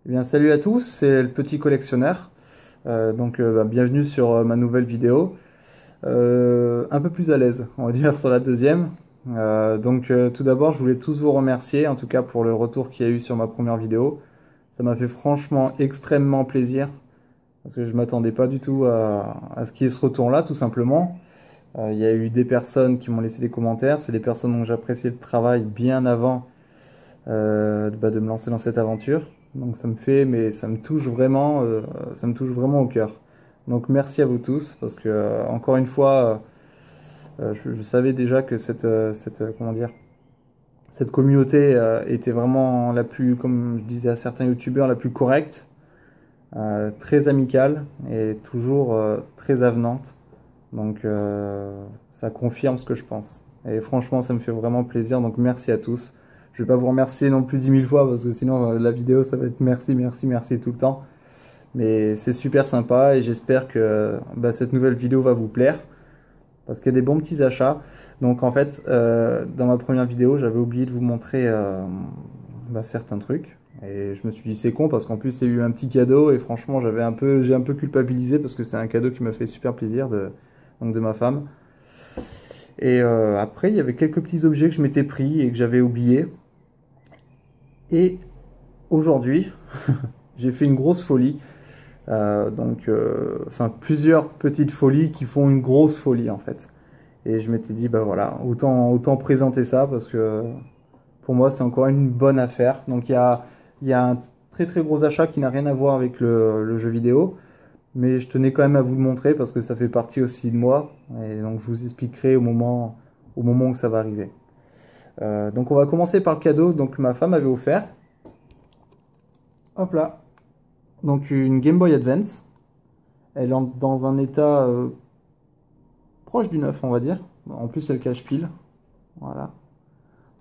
Eh bien, salut à tous, c'est le petit collectionneur. Bienvenue sur ma nouvelle vidéo. Un peu plus à l'aise, on va dire, sur la deuxième. Tout d'abord, je voulais tous vous remercier, en tout cas pour le retour qu'il y a eu sur ma première vidéo. Ça m'a fait franchement extrêmement plaisir, parce que je m'attendais pas du tout à ce qu'il y ait ce retour-là, tout simplement. Il y a eu des personnes qui m'ont laissé des commentaires, c'est des personnes dont j'appréciais le travail bien avant de me lancer dans cette aventure. Donc ça me touche vraiment, ça me touche vraiment au cœur. Donc merci à vous tous parce que encore une fois, je savais déjà que comment dire, cette communauté était vraiment la plus, comme je disais à certains youtubeurs, la plus correcte, très amicale et toujours très avenante. Donc ça confirme ce que je pense. Et franchement, ça me fait vraiment plaisir. Donc merci à tous. Je vais pas vous remercier non plus 10 000 fois parce que sinon la vidéo ça va être merci, merci, merci tout le temps. Mais c'est super sympa et j'espère que cette nouvelle vidéo va vous plaire parce qu'il y a des bons petits achats. Donc en fait, dans ma première vidéo, j'avais oublié de vous montrer certains trucs. Et je me suis dit c'est con parce qu'en plus il y a eu un petit cadeau et franchement j'ai un peu culpabilisé parce que c'est un cadeau qui m'a fait super plaisir de ma femme. Et après il y avait quelques petits objets que je m'étais pris et que j'avais oubliés. Et aujourd'hui, j'ai fait une grosse folie. Plusieurs petites folies qui font une grosse folie en fait. Et je m'étais dit, bah voilà, autant présenter ça parce que pour moi c'est encore une bonne affaire. Donc il y a un très très gros achat qui n'a rien à voir avec le jeu vidéo. Mais je tenais quand même à vous le montrer parce que ça fait partie aussi de moi. Et donc je vous expliquerai au moment où ça va arriver. Donc on va commencer par le cadeau que ma femme avait offert. Hop là. Donc une Game Boy Advance. Elle est dans un état proche du neuf, on va dire. En plus elle cache pile. Voilà.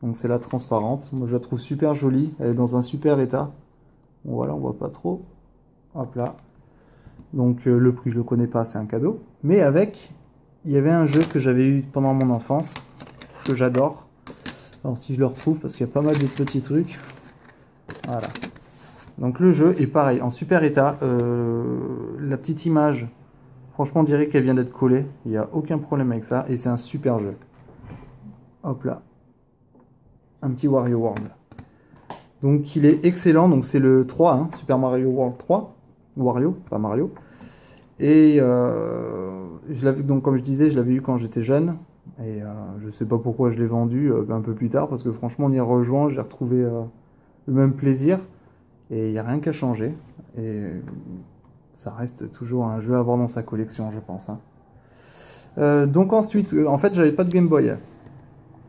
Donc c'est la transparente. Moi je la trouve super jolie. Elle est dans un super état. Bon, voilà, on voit pas trop. Hop là. Donc le prix je le connais pas, c'est un cadeau. Mais il y avait un jeu que j'avais eu pendant mon enfance, que j'adore. Alors si je le retrouve, parce qu'il y a pas mal de petits trucs. Voilà. Donc le jeu est pareil, en super état. La petite image, franchement on dirait qu'elle vient d'être collée. Il n'y a aucun problème avec ça. Et c'est un super jeu. Hop là. Un petit Wario World. Donc il est excellent. Donc c'est le 3, hein, Super Mario World 3. Wario, pas Mario. Et donc comme je disais, je l'avais eu quand j'étais jeune. Et je sais pas pourquoi je l'ai vendu un peu plus tard. Parce que franchement, on y rejoint, j'ai retrouvé le même plaisir. Et il n'y a rien qu'à changer. Et ça reste toujours un jeu à avoir dans sa collection, je pense. Hein. Donc ensuite, en fait, j'avais pas de Game Boy.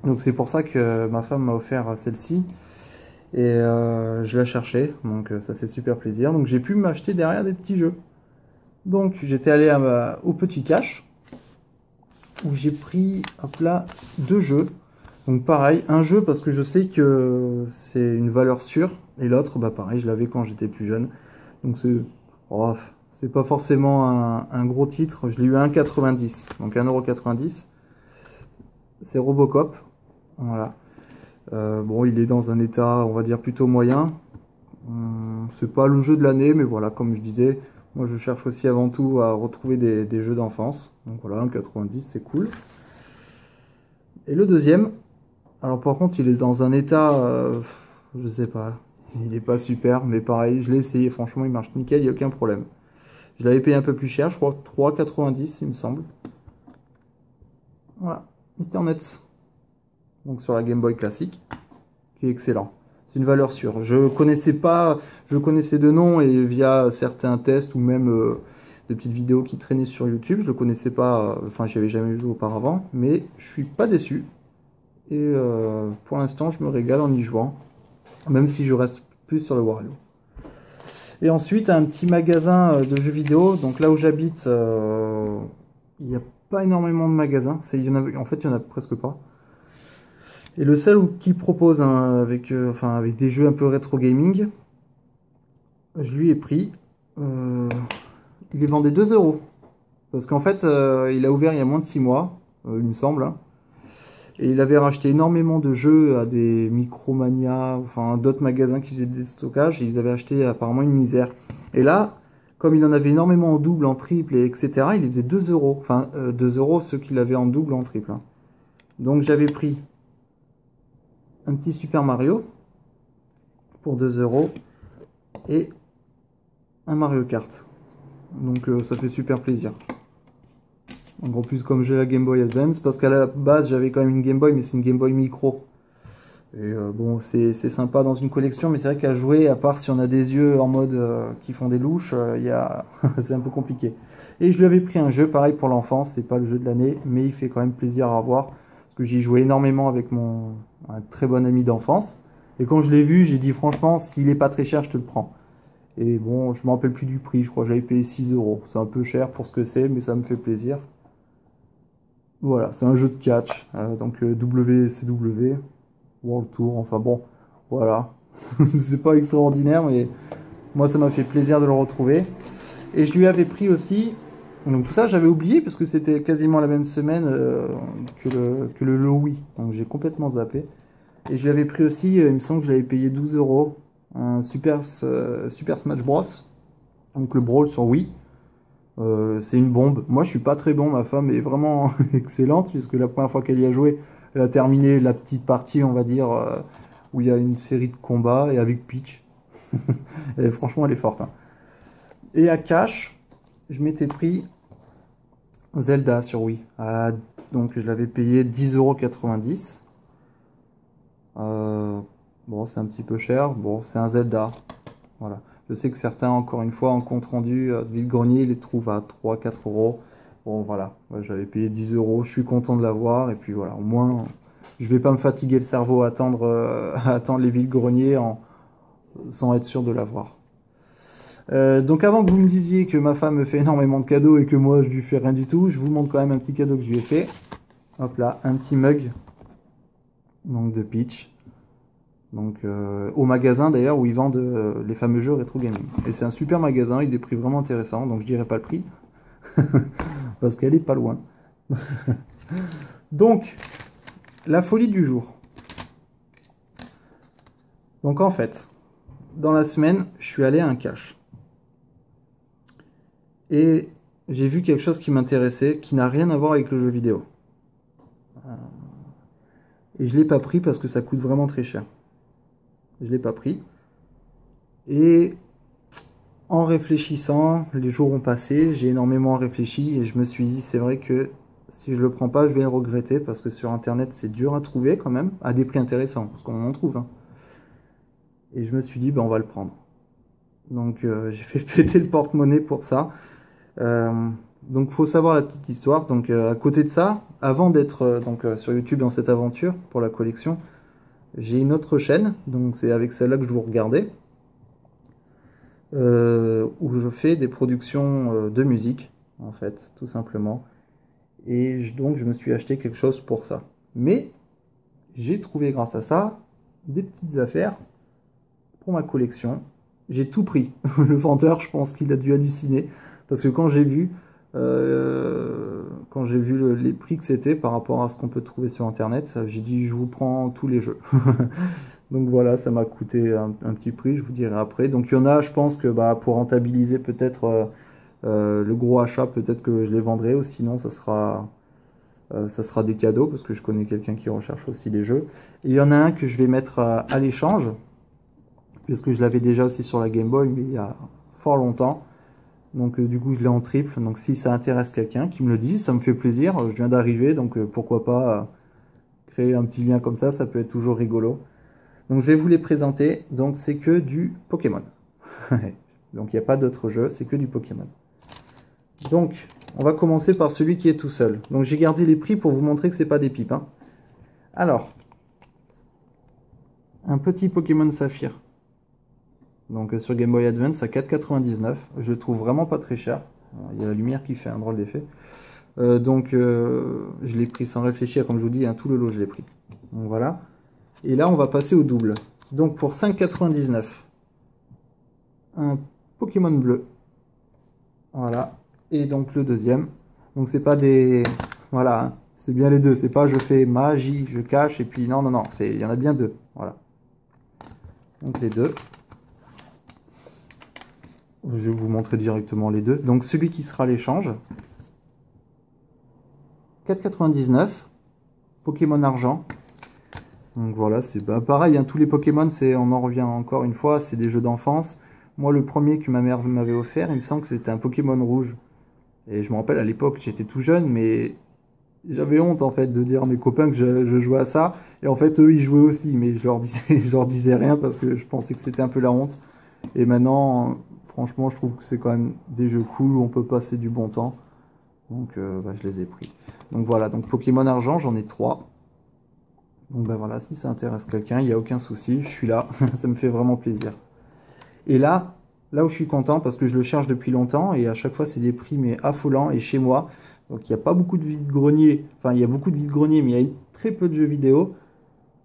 Donc c'est pour ça que ma femme m'a offert celle-ci. Et je la cherchais, donc ça fait super plaisir. Donc j'ai pu m'acheter derrière des petits jeux. Donc j'étais allé au Petit Cash, où j'ai pris, hop là, 2 jeux. Donc pareil, un jeu parce que je sais que c'est une valeur sûre, et l'autre, bah pareil, je l'avais quand j'étais plus jeune. Donc c'est pas forcément un gros titre, je l'ai eu à 1,90, donc 1,90 €. C'est Robocop, voilà. Bon, il est dans un état, on va dire, plutôt moyen. C'est pas le jeu de l'année, mais voilà, comme je disais, moi je cherche aussi avant tout à retrouver des jeux d'enfance. Donc voilà, 1,90, c'est cool. Et le deuxième, alors par contre, il est dans un état, je sais pas, il est pas super, mais pareil, je l'ai essayé, franchement, il marche nickel, il n'y a aucun problème. Je l'avais payé un peu plus cher, je crois 3,90, il me semble. Voilà, Mister Nuts. Donc sur la Game Boy classique, qui est excellent. C'est une valeur sûre. Je connaissais de nom et via certains tests ou même des petites vidéos qui traînaient sur YouTube, je le connaissais pas, enfin j'y avais jamais joué auparavant, mais je suis pas déçu. Et pour l'instant, je me régale en y jouant, même si je reste plus sur le Wario. Et ensuite, un petit magasin de jeux vidéo. Donc là où j'habite, il n'y a pas énormément de magasins. En fait, il n'y en a presque pas. Et le seul qui propose avec des jeux un peu rétro gaming, je lui ai pris. Il les vendait 2 €. Parce qu'en fait, il a ouvert il y a moins de 6 mois, il me semble. Hein. Et il avait racheté énormément de jeux à des Micromania, enfin d'autres magasins qui faisaient des stockages, et ils avaient acheté apparemment une misère. Et là, comme il en avait énormément en double, en triple, et etc., il les faisait 2 euros. Enfin, 2 euros ceux qu'il avait en double, en triple. Hein. Donc j'avais pris un petit Super Mario pour 2 euros et un Mario Kart. Donc ça fait super plaisir. Donc en plus comme j'ai la Game Boy Advance, parce qu'à la base j'avais quand même une Game Boy, mais c'est une Game Boy Micro. Et bon, c'est sympa dans une collection, mais c'est vrai qu'à jouer, à part si on a des yeux en mode qui font des louches, c'est un peu compliqué. Et je lui avais pris un jeu, pareil pour l'enfance, c'est pas le jeu de l'année, mais il fait quand même plaisir à avoir, parce que j'y jouais énormément avec un très bon ami d'enfance. Et quand je l'ai vu, j'ai dit franchement, s'il est pas très cher, je te le prends. Et bon, je me rappelle plus du prix, je crois que j'avais payé 6 euros. C'est un peu cher pour ce que c'est, mais ça me fait plaisir. Voilà, c'est un jeu de catch, donc WCW. World Tour, enfin bon, voilà. C'est pas extraordinaire, mais moi ça m'a fait plaisir de le retrouver. Et je lui avais pris aussi, donc tout ça j'avais oublié parce que c'était quasiment la même semaine que le Wii, donc j'ai complètement zappé. Et je lui avais pris aussi, il me semble que je l'avais payé 12 euros, un Super Smash Bros. Donc le Brawl sur Wii. C'est une bombe. Moi je suis pas très bon, ma femme est vraiment excellente, puisque la première fois qu'elle y a joué, elle a terminé la petite partie, on va dire, où il y a une série de combats, et avec Peach. Et franchement, elle est forte. Hein. Et à cash, je m'étais pris Zelda sur Wii. Donc je l'avais payé 10,90 €. Bon, c'est un petit peu cher. Bon, c'est un Zelda. Voilà. Je sais que certains, encore une fois, en compte rendu de vide-grenier, les trouvent à 3-4 euros. Bon, voilà. Ouais, j'avais payé 10 euros. Je suis content de l'avoir. Et puis voilà, au moins, je vais pas me fatiguer le cerveau à attendre, à attendre les vide-greniers sans être sûr de l'avoir. Donc avant que vous me disiez que ma femme me fait énormément de cadeaux et que moi je lui fais rien du tout, je vous montre quand même un petit cadeau que je lui ai fait. Hop là, un petit mug donc de Peach. Donc au magasin d'ailleurs où ils vendent les fameux jeux rétro gaming. Et c'est un super magasin, il a des prix vraiment intéressants, donc je dirais pas le prix. Parce qu'elle est pas loin. Donc, la folie du jour. Donc en fait, dans la semaine, je suis allé à un cache. Et j'ai vu quelque chose qui m'intéressait, qui n'a rien à voir avec le jeu vidéo. Et je ne l'ai pas pris parce que ça coûte vraiment très cher. Je ne l'ai pas pris. Et en réfléchissant, les jours ont passé, j'ai énormément réfléchi et je me suis dit, c'est vrai que si je ne le prends pas, je vais le regretter parce que sur Internet, c'est dur à trouver quand même, à des prix intéressants, parce qu'on en trouve. Hein. Et je me suis dit, ben, on va le prendre. Donc j'ai fait péter le porte-monnaie pour ça. Donc faut savoir la petite histoire. Donc à côté de ça, avant d'être sur YouTube dans cette aventure pour la collection, j'ai une autre chaîne. Donc c'est avec celle-là que je vous regardais, où je fais des productions de musique en fait, tout simplement. Et donc je me suis acheté quelque chose pour ça. Mais j'ai trouvé grâce à ça des petites affaires pour ma collection. J'ai tout pris. Le vendeur, je pense qu'il a dû halluciner. Parce que quand j'ai vu les prix que c'était par rapport à ce qu'on peut trouver sur Internet, j'ai dit, je vous prends tous les jeux. Donc voilà, ça m'a coûté un petit prix, je vous dirai après. Donc il y en a, je pense que pour rentabiliser peut-être le gros achat, peut-être que je les vendrai, ou sinon ça sera des cadeaux, parce que je connais quelqu'un qui recherche aussi les jeux. Et il y en a un que je vais mettre à l'échange, puisque je l'avais déjà aussi sur la Game Boy, mais il y a fort longtemps. Donc du coup je l'ai en triple, donc si ça intéresse quelqu'un qui me le dit, ça me fait plaisir, je viens d'arriver, donc pourquoi pas créer un petit lien comme ça peut être toujours rigolo. Donc je vais vous les présenter, donc c'est que du Pokémon. Donc il n'y a pas d'autre jeu, c'est que du Pokémon. Donc on va commencer par celui qui est tout seul. Donc j'ai gardé les prix pour vous montrer que c'est pas des pipes. Hein. Alors, un petit Pokémon Saphir. Donc sur Game Boy Advance à 4,99 €. Je le trouve vraiment pas très cher. Il y a la lumière qui fait un drôle d'effet. Je l'ai pris sans réfléchir, comme je vous dis, hein, tout le lot je l'ai pris. Donc voilà. Et là on va passer au double. Donc pour 5,99 €, un Pokémon bleu. Voilà. Et donc le deuxième. Donc c'est pas des... Voilà. Hein. C'est bien les deux. C'est pas je fais magie, je cache et puis non, non, non. Il y en a bien deux. Voilà. Donc les deux. Je vais vous montrer directement les deux. Donc celui qui sera l'échange. 4,99. Pokémon argent. Donc voilà, c'est pareil, hein, tous les Pokémon, on en revient encore une fois, c'est des jeux d'enfance. Moi, le premier que ma mère m'avait offert, il me semble que c'était un Pokémon rouge. Et je me rappelle, à l'époque, j'étais tout jeune, mais j'avais honte, en fait, de dire à mes copains que je jouais à ça. Et en fait, eux, ils jouaient aussi, mais je leur disais rien parce que je pensais que c'était un peu la honte. Et maintenant, franchement, je trouve que c'est quand même des jeux cool où on peut passer du bon temps. Donc, je les ai pris. Donc voilà, donc Pokémon argent, j'en ai 3. Donc ben voilà, si ça intéresse quelqu'un, il n'y a aucun souci, je suis là, ça me fait vraiment plaisir. Et là où je suis content, parce que je le cherche depuis longtemps, et à chaque fois c'est des prix mais affolants, et chez moi, donc il n'y a pas beaucoup de vide-grenier, enfin il y a beaucoup de vide-grenier, mais il y a très peu de jeux vidéo,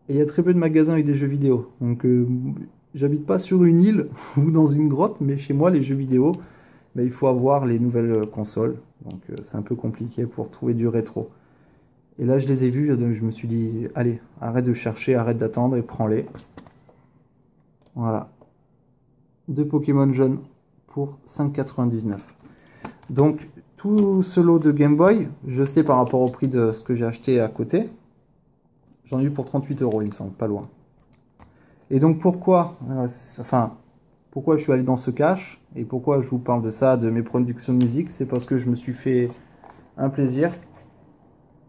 et il y a très peu de magasins avec des jeux vidéo. Donc j'habite pas sur une île ou dans une grotte, mais chez moi les jeux vidéo, ben, il faut avoir les nouvelles consoles, donc c'est un peu compliqué pour trouver du rétro. Et là, je les ai vus, donc je me suis dit, allez, arrête de chercher, arrête d'attendre et prends-les. Voilà. 2 Pokémon jaunes pour 5,99. Donc, tout ce lot de Game Boy, je sais par rapport au prix de ce que j'ai acheté à côté, j'en ai eu pour 38 €, il me semble, pas loin. Et donc, pourquoi je suis allé dans ce cache, et pourquoi je vous parle de ça, de mes productions de musique, c'est parce que je me suis fait un plaisir.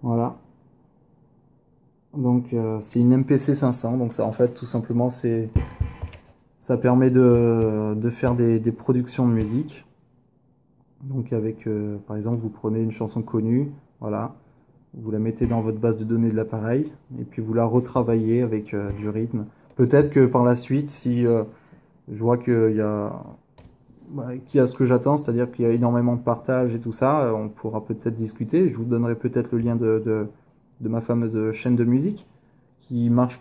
Voilà. Donc c'est une MPC 500, donc ça en fait tout simplement ça permet de faire des productions de musique. Donc avec par exemple vous prenez une chanson connue, voilà, vous la mettez dans votre base de données de l'appareil et puis vous la retravaillez avec du rythme. Peut-être que par la suite, si je vois qu'il y a ce que j'attends, c'est-à-dire qu'il y a énormément de partage et tout ça, on pourra peut-être discuter. Je vous donnerai peut-être le lien de ma fameuse chaîne de musique qui marche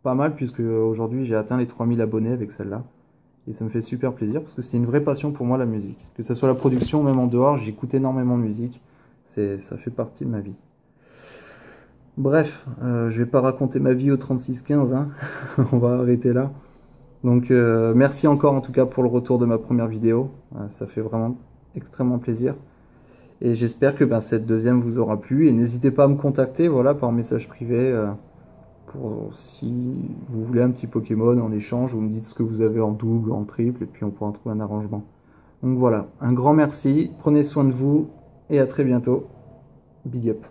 pas mal puisque aujourd'hui j'ai atteint les 3000 abonnés avec celle-là. Et ça me fait super plaisir parce que c'est une vraie passion pour moi la musique. Que ce soit la production, même en dehors, j'écoute énormément de musique. Ça fait partie de ma vie. Bref, je vais pas raconter ma vie au 3615, hein. On va arrêter là. Donc merci encore en tout cas pour le retour de ma première vidéo, ça fait vraiment extrêmement plaisir. Et j'espère que cette deuxième vous aura plu et n'hésitez pas à me contacter voilà, par message privé pour si vous voulez un petit Pokémon en échange, vous me dites ce que vous avez en double, en triple et puis on pourra trouver un arrangement. Donc voilà, un grand merci, prenez soin de vous et à très bientôt. Big up.